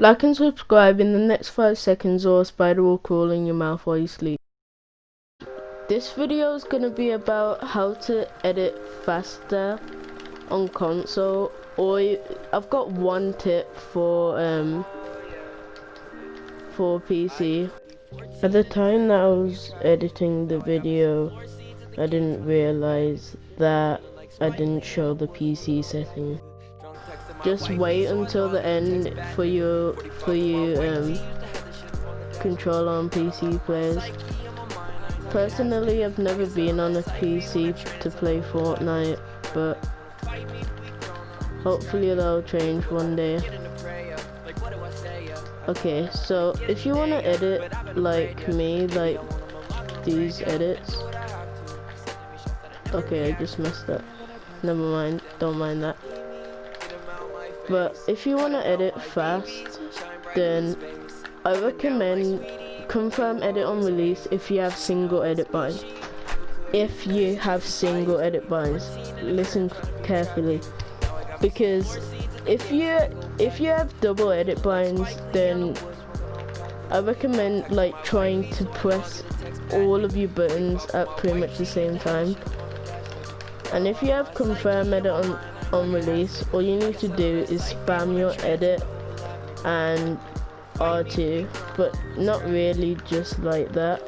Like and subscribe in the next 5 seconds or a spider will crawl in your mouth while you sleep. This video is going to be about how to edit faster on console, or I've got one tip for PC. At the time that I was editing the video, I didn't realize that I didn't show the PC setting. Just wait until the end for you control on PC players. Personally, I've never been on a PC to play Fortnite, but hopefully that'll change one day. Okay, so if you want to edit like me, like these edits. Okay, I just messed up. Never mind, don't mind that. But if you want to edit fast, then I recommend confirm edit on release if you have single edit binds. If you have single edit binds, listen carefully, because if you have double edit binds, then I recommend like trying to press all of your buttons at pretty much the same time. And if you have confirm edit on release, all you need to do is spam your edit and R2, but not really just like that.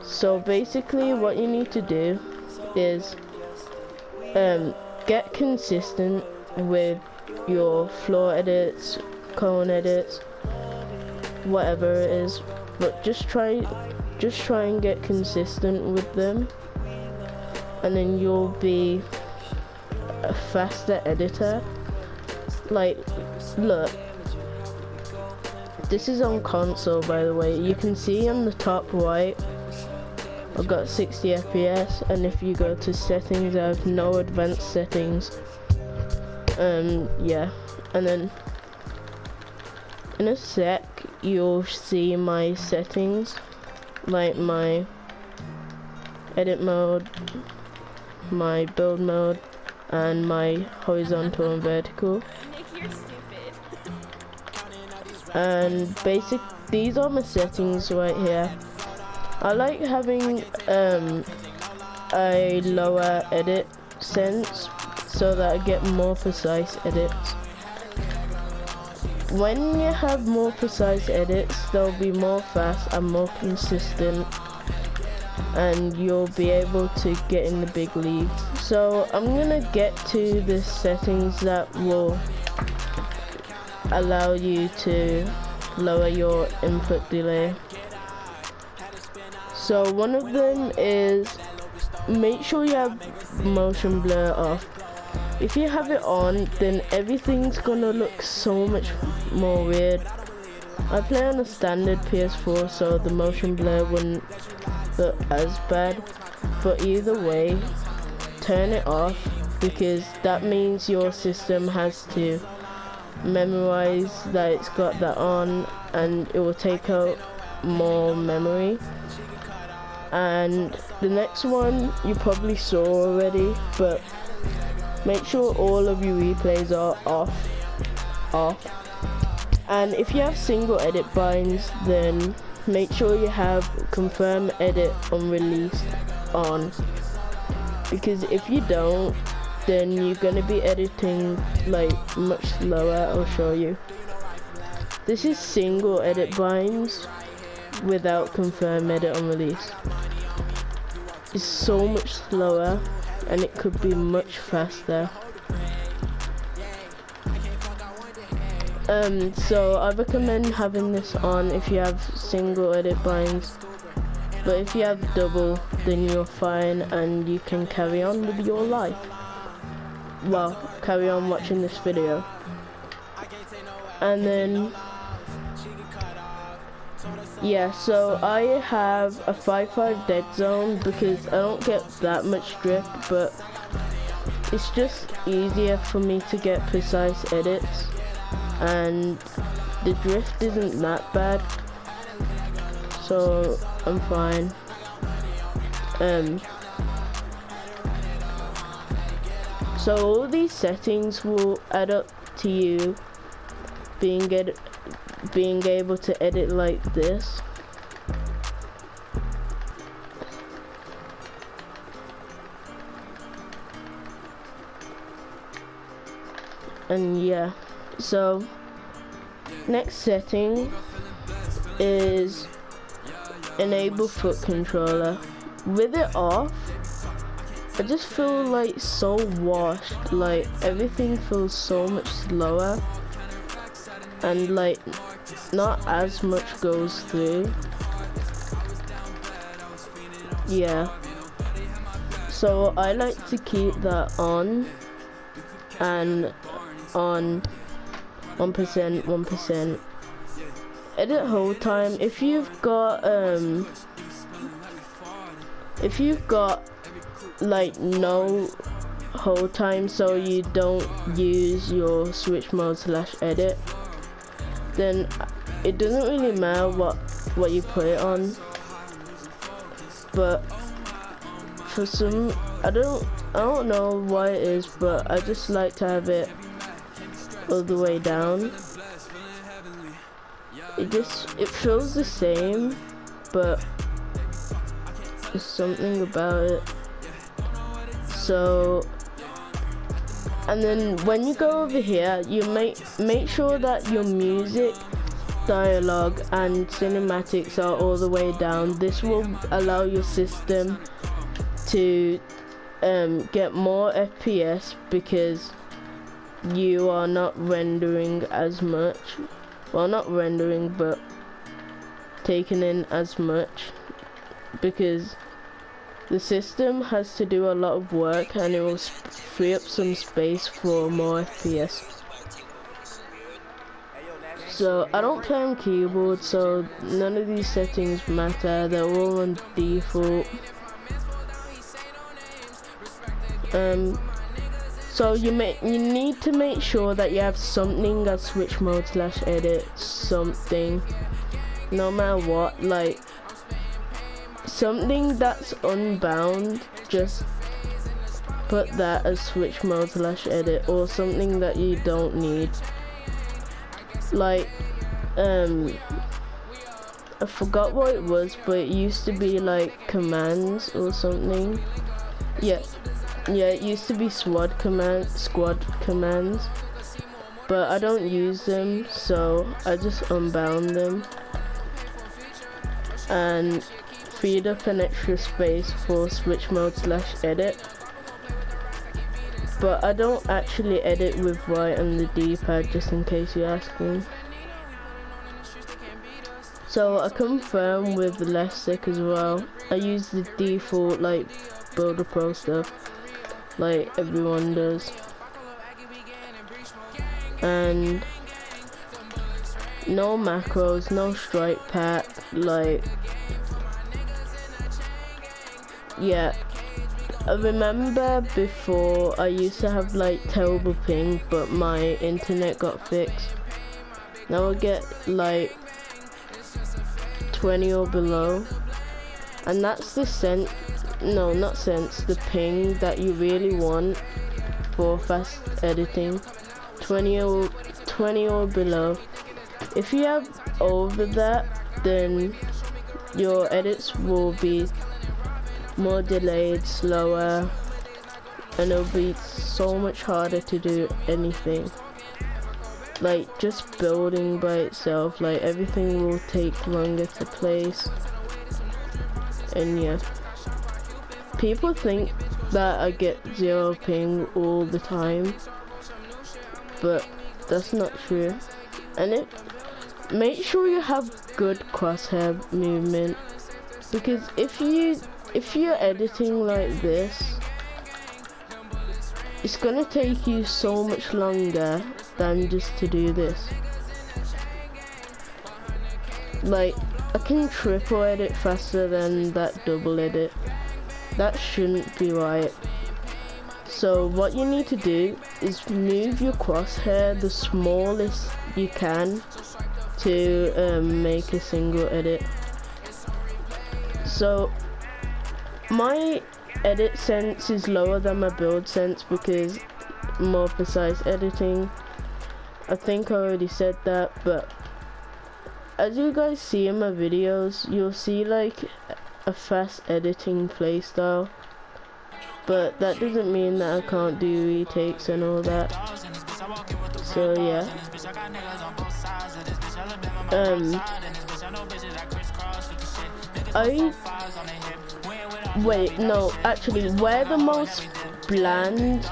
So basically what you need to do is get consistent with your floor edits, cone edits, whatever it is, but just try and get consistent with them, and then you'll be a faster editor. Like, look, this is on console, by the way. You can see on the top right I've got 60 FPS, and if you go to settings, I have no advanced settings. Yeah, and then in a sec you'll see my settings, like my edit mode, my build mode, and my horizontal and vertical. And these are my settings right here. I like having a lower edit sense so that I get more precise edits. When you have more precise edits, they'll be more fast and more consistent, and you'll be able to get in the big leagues. So I'm gonna get to the settings that will allow you to lower your input delay. So one of them is, make sure you have motion blur off. If you have it on, then everything's gonna look so much more weird. I play on a standard PS4, so the motion blur wouldn't look as bad, but either way, turn it off, because that means your system has to memorize that it's got that on, and it will take out more memory. And the next one you probably saw already, but make sure all of your replays are off. And if you have single edit binds, then make sure you have confirm edit on release on, because if you don't, then you're gonna be editing like much slower. I'll show you. This is single edit binds without confirm edit on release. It's so much slower, and it could be much faster. So I recommend having this on if you have single edit binds, but if you have double, then you're fine and you can carry on with your life. Well, carry on watching this video. And then yeah, so I have a 5-5 dead zone because I don't get that much drift, but it's just easier for me to get precise edits, and the drift isn't that bad, so I'm fine. So all these settings will add up to you being able to edit like this. And yeah, so next setting is enable foot controller. With it off, I just feel like so washed, like everything feels so much slower and like not as much goes through. Yeah, so I like to keep that on and on 1%. Edit hold time. If you've got like no hold time, so you don't use your switch mode / edit, then it doesn't really matter what you put it on. But for some, I don't know why it is, but I just like to have it all the way down. It feels the same, but there's something about it. So, and then when you go over here, you make sure that your music, dialogue and cinematics are all the way down. This will allow your system to get more FPS because you are not rendering as much. Well, not rendering, but taking in as much, because the system has to do a lot of work and it will free up some space for more FPS. So I don't play on keyboard, so none of these settings matter. They're all on default. So you need to make sure that you have something as switch mode / edit, something, no matter what, like something that's unbound, just put that as switch mode / edit, or something that you don't need. Like, I forgot what it was, but it used to be like commands or something. Yeah, it used to be squad commands, but I don't use them, so I just unbound them and freed up an extra space for switch mode / edit. But I don't actually edit with right on the D-pad, just in case you're asking. So I confirm with the left stick as well. I use the default like Builder Pro stuff, like everyone does, and no macros, no stripe pack, like, yeah. I remember before I used to have like terrible ping, but my internet got fixed. Now I get like 20 or below, and that's the the ping that you really want for fast editing. 20 or below. If you have over that, then your edits will be more delayed, slower, and it'll be so much harder to do anything. Like just building by itself, like everything will take longer to place. And yeah, people think that I get 0 ping all the time, but that's not true. And make sure you have good crosshair movement, because if you're editing like this, it's gonna take you so much longer than just to do this. Like, I can triple edit faster than that double edit. That shouldn't be right. So what you need to do is move your crosshair the smallest you can to make a single edit. So my edit sense is lower than my build sense because more precise editing, I think I already said that, but as you guys see in my videos, you'll see like a fast editing playstyle, but that doesn't mean that I can't do retakes and all that. So yeah. Wait, no, actually, wear the most bland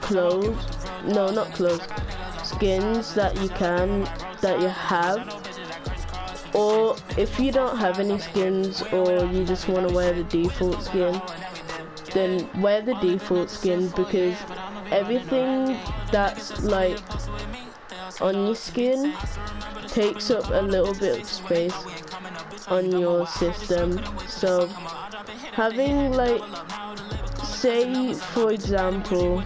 clothes, no, not clothes, skins that you can, that you have. Or if you don't have any skins, or you just want to wear the default skin, then wear the default skin, because everything that's like on your skin takes up a little bit of space on your system. So having like, say for example,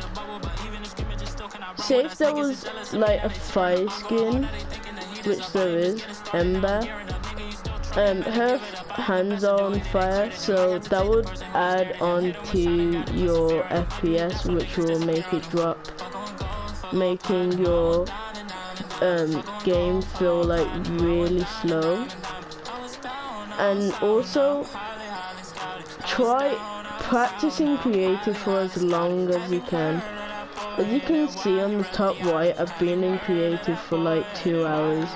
say if there was like a fire skin, which there is, Ember, her hands are on fire, so that would add on to your FPS, which will make it drop, making your game feel like really slow. And also try practicing creative for as long as you can. As you can see on the top right, I've been in creative for like 2 hours.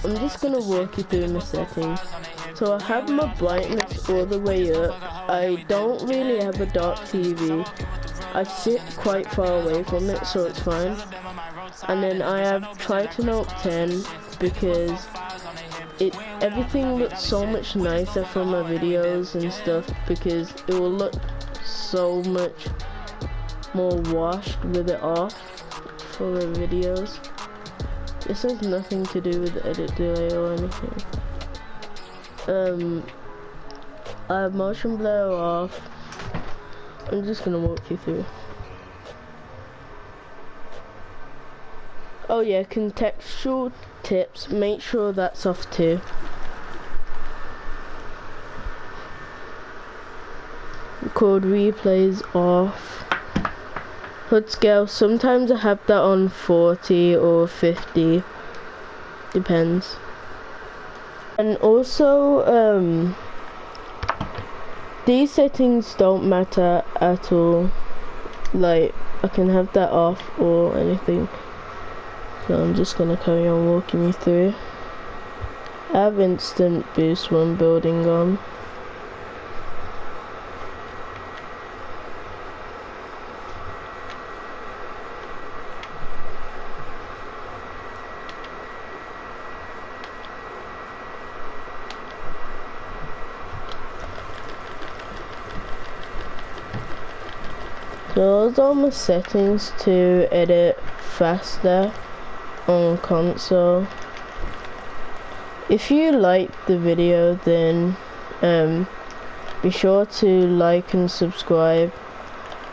I'm just gonna walk you through my settings. So I have my brightness all the way up. I don't really have a dark TV. I sit quite far away from it, so it's fine. And then I have Tritanope 10 because everything looks so much nicer from my videos and stuff, because it will look so much more washed with it off for the videos. This has nothing to do with edit delay or anything. I have motion blur off. I'm just gonna walk you through. Oh yeah, contextual tips, make sure that's off too. Record replays off. HUD scale, sometimes I have that on 40 or 50, depends. And also, these settings don't matter at all. Like, I can have that off or anything. So I'm just gonna carry on walking you through. I have instant boost when building on. Those are my settings to edit faster on console. If you liked the video, then be sure to like and subscribe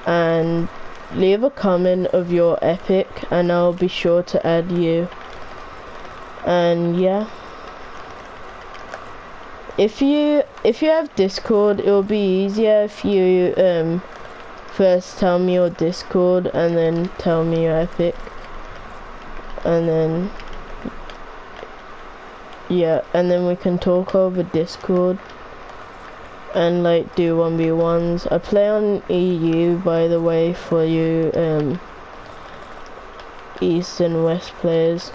and leave a comment of your epic, and I'll be sure to add you. And yeah, if you have Discord, it will be easier if you first tell me your Discord and then tell me your epic, and then yeah, and then we can talk over Discord and like do 1v1s. I play on EU, by the way, for you East and West players.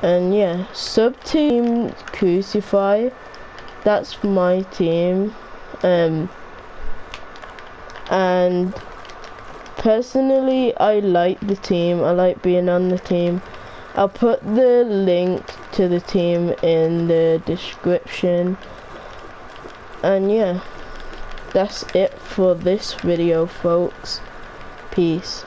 And yeah, sub team Crucify, that's my team. And personally, I like the team. I like being on the team. I'll put the link to the team in the description. And yeah, that's it for this video, folks. Peace.